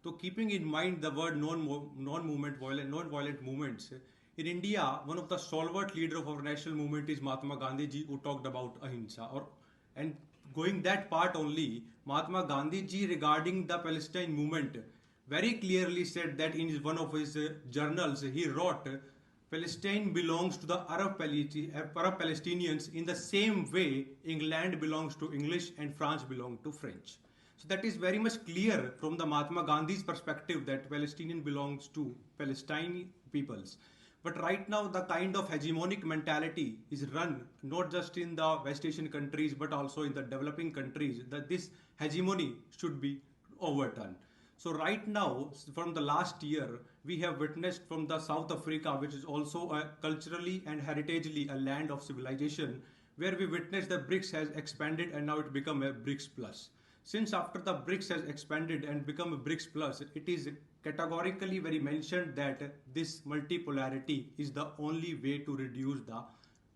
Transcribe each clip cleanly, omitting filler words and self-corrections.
So keeping in mind the word non-movement, non-violent movements, in India, one of the stalwart leader of our national movement is Mahatma Gandhi ji, who talked about ahimsa. And going that part only, Mahatma Gandhi ji regarding the Palestine movement very clearly said that in one of his journals he wrote, Palestine belongs to the Arab Palestinians in the same way England belongs to English and France belongs to French. So that is very much clear from the Mahatma Gandhi's perspective that Palestinian belongs to Palestine peoples. But right now the kind of hegemonic mentality is run not just in the West Asian countries but also in the developing countries, that this hegemony should be overturned. So right now, from the last year, we have witnessed from the South Africa, which is also culturally and heritagely a land of civilization, where we witnessed the BRICS has expanded and now it become a BRICS plus. Since after the BRICS has expanded and become a BRICS plus, it is categorically very mentioned that this multipolarity is the only way to reduce the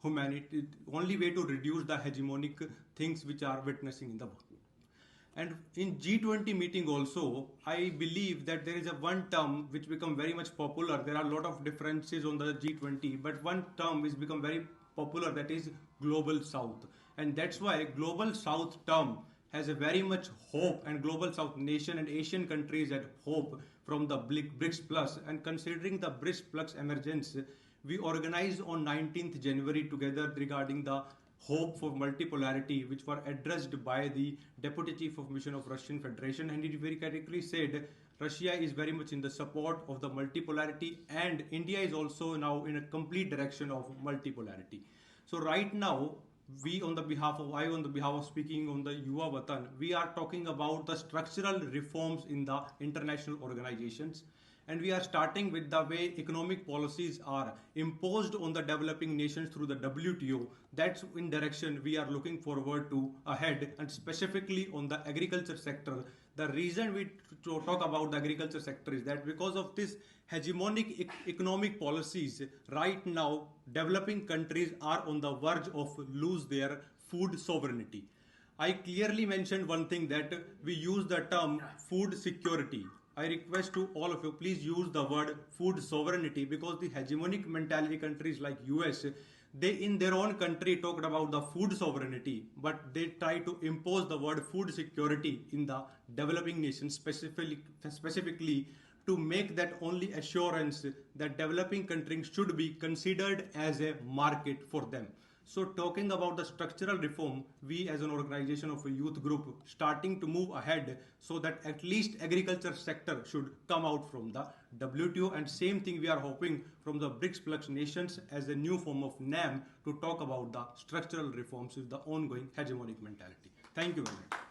humanity, only way to reduce the hegemonic things which are witnessing in the world. And in G20 meeting also, I believe that there is a one term which become very much popular. There are a lot of differences on the G20, but one term is become very popular, that is Global South. And that's why Global South term has a very much hope, and Global South nation and Asian countries had hope from the BRICS Plus. And considering the BRICS Plus emergence, we organized on 19th January together regarding the hope for multipolarity, which were addressed by the Deputy Chief of Mission of Russian Federation, and he very categorically said Russia is very much in the support of the multipolarity, and India is also now in a complete direction of multipolarity. So right now, I on the behalf of speaking on the YUVA Watan, we are talking about the structural reforms in the international organizations. And we are starting with the way economic policies are imposed on the developing nations through the WTO. That's in direction we are looking forward to ahead, and specifically on the agriculture sector. The reason we talk about the agriculture sector is that because of this hegemonic economic policies, right now developing countries are on the verge of lose their food sovereignty. I clearly mentioned one thing, that we use the term food security. I request to all of you, please use the word food sovereignty, because the hegemonic mentality countries like US, they in their own country talked about the food sovereignty, but they try to impose the word food security in the developing nations, specifically to make that only assurance that developing countries should be considered as a market for them. So talking about the structural reform, we as an organization of a youth group starting to move ahead so that at least agriculture sector should come out from the WTO, and same thing we are hoping from the BRICS Plus nations as a new form of NAM to talk about the structural reforms with the ongoing hegemonic mentality. Thank you very much.